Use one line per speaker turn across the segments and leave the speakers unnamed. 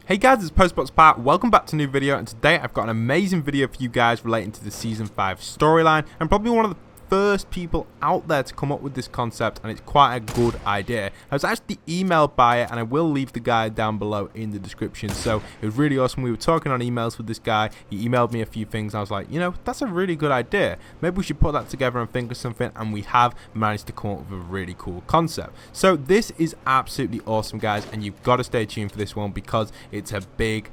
Hey guys, it's Postbox Pat. Welcome back to a new video, and today I've got an amazing video for you guys relating to the Season 5 storyline. I'm probably one of the first people out there to come up with this concept, and it's quite a good idea. I was actually emailed by it, and I will leave the guide down below in the description. So it was really awesome. We were talking on emails with this guy. He emailed me a few things, and I was like, you know, that's a really good idea. Maybe we should put that together and think of something, and we have managed to come up with a really cool concept. So this is absolutely awesome, guys, and you've got to stay tuned for this one because it's a big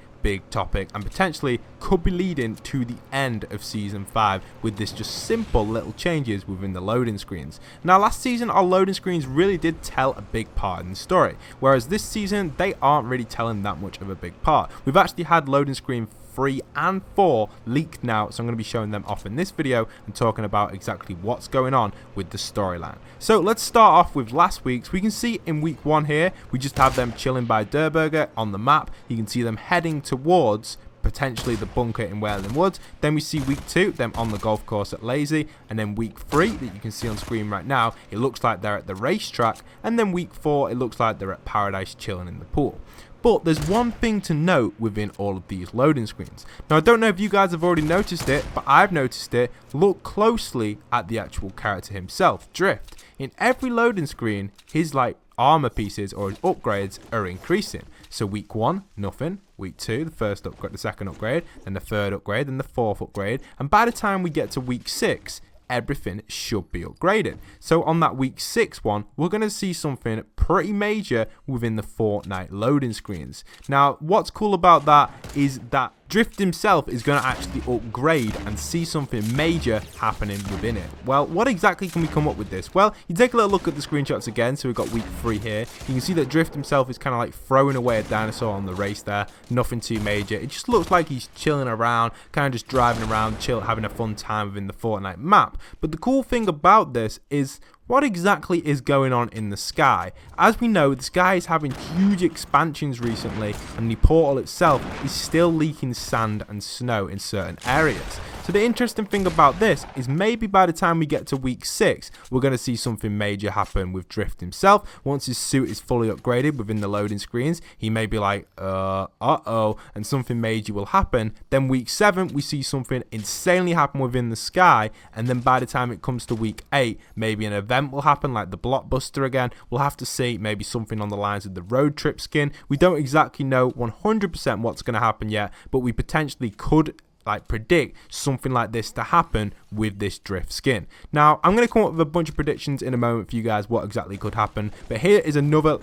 topic and potentially could be leading to the end of Season 5 with this just simple little changes within the loading screens. Now last season our loading screens really did tell a big part in the story, whereas this season they aren't really telling that much of a big part. We've actually had loading screen 3 and 4 leaked now, so I'm going to be showing them off in this video and talking about exactly what's going on with the storyline. So let's start off with last week's. We can see in week 1 here, we just have them chilling by Durburger on the map. You can see them heading towards potentially the bunker in Wailing Woods. Then we see week 2, them on the golf course at Lazy, and then week 3 that you can see on screen right now, it looks like they're at the racetrack, and then week 4 it looks like they're at Paradise chilling in the pool. But there's one thing to note within all of these loading screens. Now I don't know if you guys have already noticed it, but I've noticed it. Look closely at the actual character himself, Drift. In every loading screen, his armor pieces or his upgrades are increasing. So week 1, nothing. Week 2, the first upgrade, the second upgrade, then the third upgrade, then the fourth upgrade, and by the time we get to week 6, everything should be upgraded. So on that week 6 one, we're going to see something pretty major within the Fortnite loading screens. Now what's cool about that is that Drift himself is going to actually upgrade and see something major happening within it. Well, what exactly can we come up with this? Well, you take a little look at the screenshots again. So we've got week 3 here. You can see that Drift himself is kind of like throwing away a dinosaur on the race there. Nothing too major. It just looks like he's chilling around, kind of just driving around, having a fun time within the Fortnite map. But the cool thing about this is what exactly is going on in the sky. As we know, the sky is having huge expansions recently, and the portal itself is still leaking sand and snow in certain areas. So the interesting thing about this is maybe by the time we get to week 6, we're going to see something major happen with Drift himself. Once his suit is fully upgraded within the loading screens, he may be like, uh-oh, and something major will happen. Then week 7, we see something insanely happen within the sky, and then by the time it comes to week 8, maybe an event will happen like the blockbuster again. We'll have to see maybe something on the lines of the road trip skin. We don't exactly know 100% what's going to happen yet, but we potentially could predict something like this to happen with this Drift skin. Now I'm going to come up with a bunch of predictions in a moment for you guys what exactly could happen, but here is another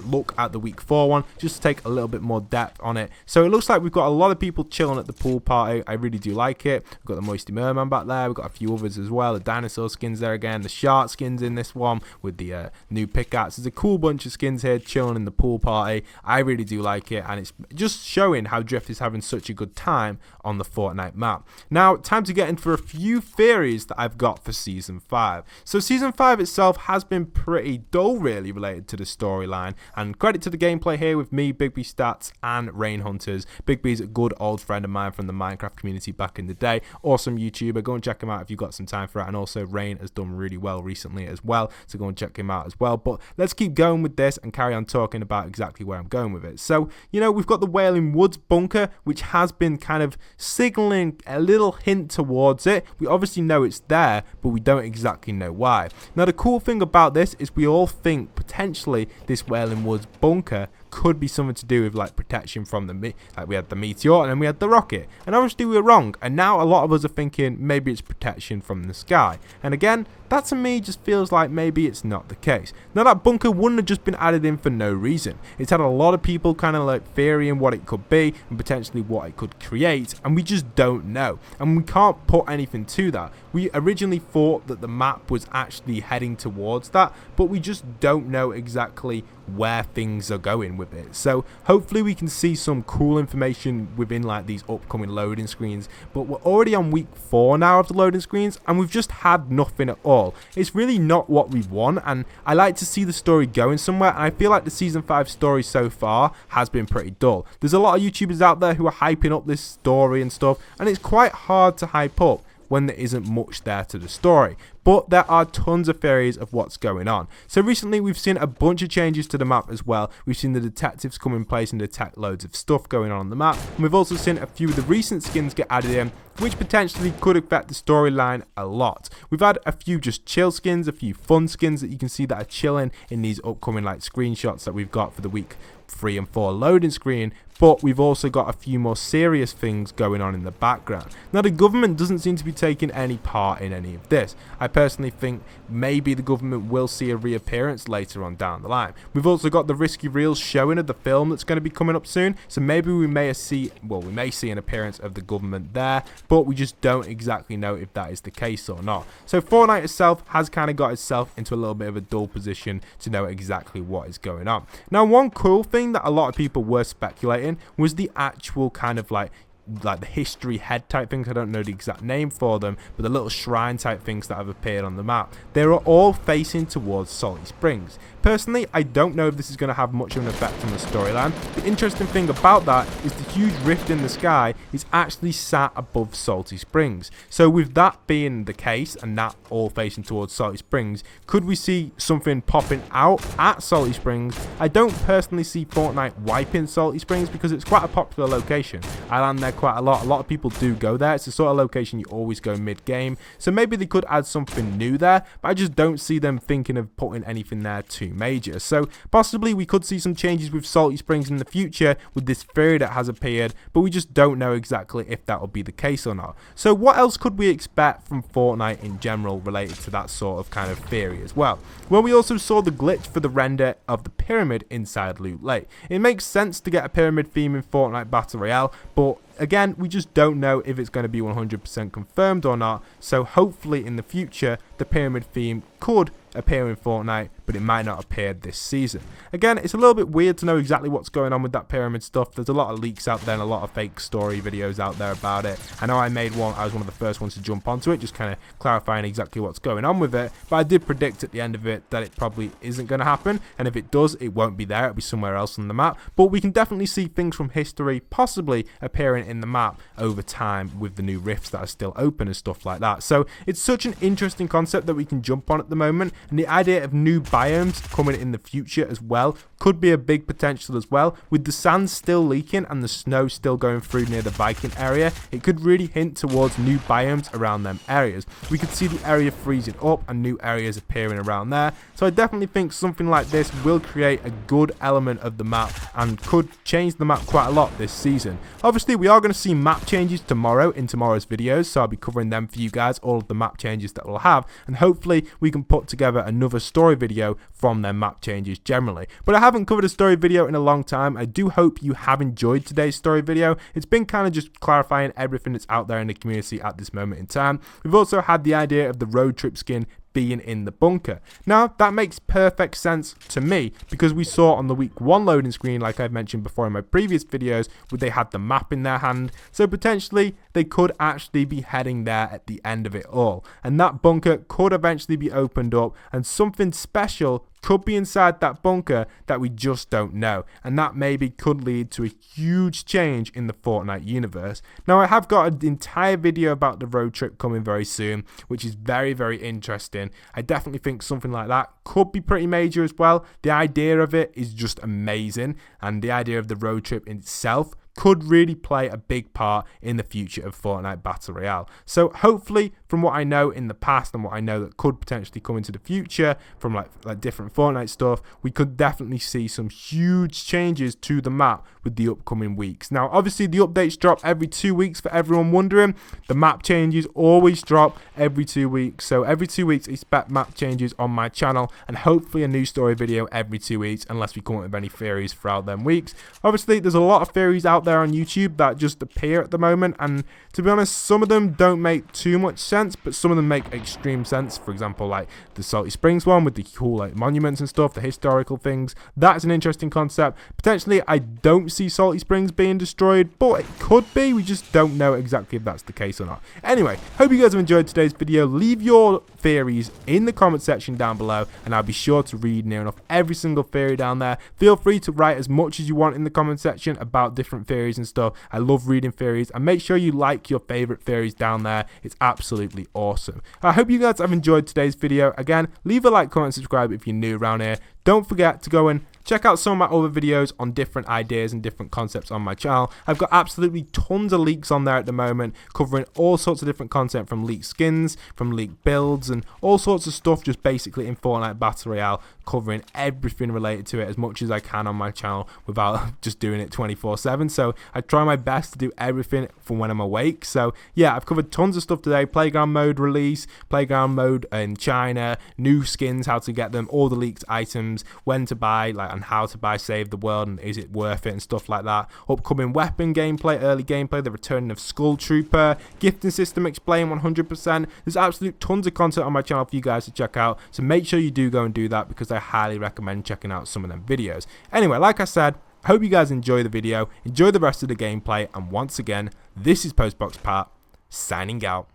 look at the week 4 one just to take a little bit more depth on it. So it looks like we've got a lot of people chilling at the pool party. I really do like it. We've got the Moisty Merman back there, we've got a few others as well, the dinosaur skins there again, the shark skins in this one with the new pickaxe. There's a cool bunch of skins here chilling in the pool party. I really do like it, and it's just showing how Drift is having such a good time on the Fortnite map. Now time to get into a few theories that I've got for Season 5. So Season 5 itself has been pretty dull really related to the storyline, and credit to the gameplay here with me, Big B Stats and Rain Hunters. Big B's a good old friend of mine from the Minecraft community back in the day. Awesome YouTuber, go and check him out if you've got some time for it, and also Rain has done really well recently as well, so go and check him out as well. But let's keep going with this and carry on talking about exactly where I'm going with it. So, you know, we've got the Wailing Woods bunker, which has been kind of signaling a little hint towards it. We obviously know it's there, but we don't exactly know why. Now the cool thing about this is we all think potentially this Wailing Woods bunker could be something to do with protection from the we had the meteor and then we had the rocket, and obviously we were wrong, and now a lot of us are thinking maybe it's protection from the sky. And again, that to me just feels like maybe it's not the case. Now that bunker wouldn't have just been added in for no reason. It's had a lot of people kind of theorying what it could be and potentially what it could create, and we just don't know, and we can't put anything to that. We originally thought that the map was actually heading towards that, but we just don't know exactly where things are going with it. So hopefully we can see some cool information within these upcoming loading screens. But we're already on week 4 now of the loading screens, and we've just had nothing at all. It's really not what we want, and I like to see the story going somewhere, and I feel like the Season 5 story so far has been pretty dull. There's a lot of YouTubers out there who are hyping up this story and stuff, and it's quite hard to hype up when there isn't much there to the story. but there are tons of theories of what's going on. So recently we've seen a bunch of changes to the map as well. We've seen the detectives come in place and detect loads of stuff going on the map, and we've also seen a few of the recent skins get added in, which potentially could affect the storyline a lot. We've had a few just chill skins, a few fun skins that you can see that are chilling in these upcoming like screenshots that we've got for the week 3 and 4 loading screen, but we've also got a few more serious things going on in the background. Now the government doesn't seem to be taking any part in any of this. I personally think maybe the government will see a reappearance later on down the line. We've also got the risky reels showing of the film that's going to be coming up soon, so maybe we may see an appearance of the government there, but we just don't exactly know if that is the case or not. So Fortnite itself has kind of got itself into a little bit of a dull position to know exactly what is going on. Now one cool thing that a lot of people were speculating was the actual kind of like the history head type things. I don't know the exact name for them, but the little shrine type things that have appeared on the map, they are all facing towards Salty Springs. Personally, I don't know if this is going to have much of an effect on the storyline. The interesting thing about that is the huge rift in the sky is actually sat above Salty Springs. So with that being the case and that all facing towards Salty Springs, could we see something popping out at Salty Springs? I don't personally see Fortnite wiping Salty Springs because it's quite a popular location. I land there quite a lot. A lot of people do go there. It's the sort of location you always go mid-game. So maybe they could add something new there, but I just don't see them thinking of putting anything there too major. So possibly we could see some changes with Salty Springs in the future with this theory that has appeared, but we just don't know exactly if that will be the case or not. So what else could we expect from Fortnite in general related to that sort of kind of theory as well? Well, we also saw the glitch for the render of the pyramid inside Loot Lake. It makes sense to get a pyramid theme in Fortnite Battle Royale, but again, we just don't know if it's going to be 100% confirmed or not, so hopefully in the future the pyramid theme could appear in Fortnite, but it might not appear this season. Again, it's a little bit weird to know exactly what's going on with that pyramid stuff. There's a lot of leaks out there and a lot of fake story videos out there about it. I know I made one, I was one of the first ones to jump onto it, just kind of clarifying exactly what's going on with it, but I did predict at the end of it that it probably isn't going to happen, and if it does, it won't be there, it'll be somewhere else on the map, but we can definitely see things from history possibly appearing in the map over time with the new rifts that are still open and stuff like that. So it's such an interesting concept that we can jump on at the moment, and the idea of new biomes coming in the future as well could be a big potential as well. With the sand still leaking and the snow still going through near the Viking area, it could really hint towards new biomes around them areas. We could see the area freezing up and new areas appearing around there, so I definitely think something like this will create a good element of the map and could change the map quite a lot this season. Obviously we are going to see map changes tomorrow in tomorrow's videos, so I'll be covering them for you guys, all of the map changes that we'll have, and hopefully we can put together another story video from their map changes generally. But I haven't covered a story video in a long time. I do hope you have enjoyed today's story video. It's been kind of just clarifying everything that's out there in the community at this moment in time. We've also had the idea of the road trip skin being in the bunker. Now that makes perfect sense to me because we saw on the week 1 loading screen, like I've mentioned before in my previous videos, where they had the map in their hand, so potentially they could actually be heading there at the end of it all, and that bunker could eventually be opened up and something special could be inside that bunker that we just don't know, and that maybe could lead to a huge change in the Fortnite universe. Now I have got an entire video about the road trip coming very soon, which is very, very interesting. I definitely think something like that could be pretty major as well. The idea of it is just amazing, and the idea of the road trip in itself could really play a big part in the future of Fortnite Battle Royale. So hopefully, from what I know in the past and what I know that could potentially come into the future from like different Fortnite stuff, we could definitely see some huge changes to the map with the upcoming weeks. Now obviously the updates drop every 2 weeks for everyone wondering. The map changes always drop every 2 weeks, so every 2 weeks expect map changes on my channel, and hopefully a new story video every 2 weeks unless we come up with any theories throughout them weeks. Obviously there's a lot of theories out there on YouTube that just appear at the moment, and to be honest, some of them don't make too much sense, but some of them make extreme sense. For example, like the Salty Springs one with the cool like monuments and stuff, the historical things. That's an interesting concept. Potentially I don't see Salty Springs being destroyed, but it could be. We just don't know exactly if that's the case or not. Anyway, hope you guys have enjoyed today's video. Leave your theories in the comment section down below, and I'll be sure to read near enough every single theory down there. Feel free to write as much as you want in the comment section about different theories and stuff. I love reading theories, and make sure you like your favorite theories down there. It's absolutely awesome. I hope you guys have enjoyed today's video. Again, leave a like, comment, subscribe if you're new around here. Don't forget to go and check out some of my other videos on different ideas and different concepts on my channel. I've got absolutely tons of leaks on there at the moment, covering all sorts of different content, from leaked skins, from leaked builds, and all sorts of stuff just basically in Fortnite Battle Royale, covering everything related to it as much as I can on my channel without just doing it 24/7. So I try my best to do everything from when I'm awake. So yeah, I've covered tons of stuff today. Playground mode release, playground mode in China, new skins, how to get them, all the leaked items, when to buy, like, and how to buy Save the World, and is it worth it and stuff like that. Upcoming weapon gameplay, early gameplay, the returning of Skull Trooper, gifting system explained 100%. There's absolute tons of content on my channel for you guys to check out, so make sure you do go and do that, because I highly recommend checking out some of them videos. Anyway, like I said, I hope you guys enjoy the video, enjoy the rest of the gameplay, and once again, this is Postbox Pat, signing out.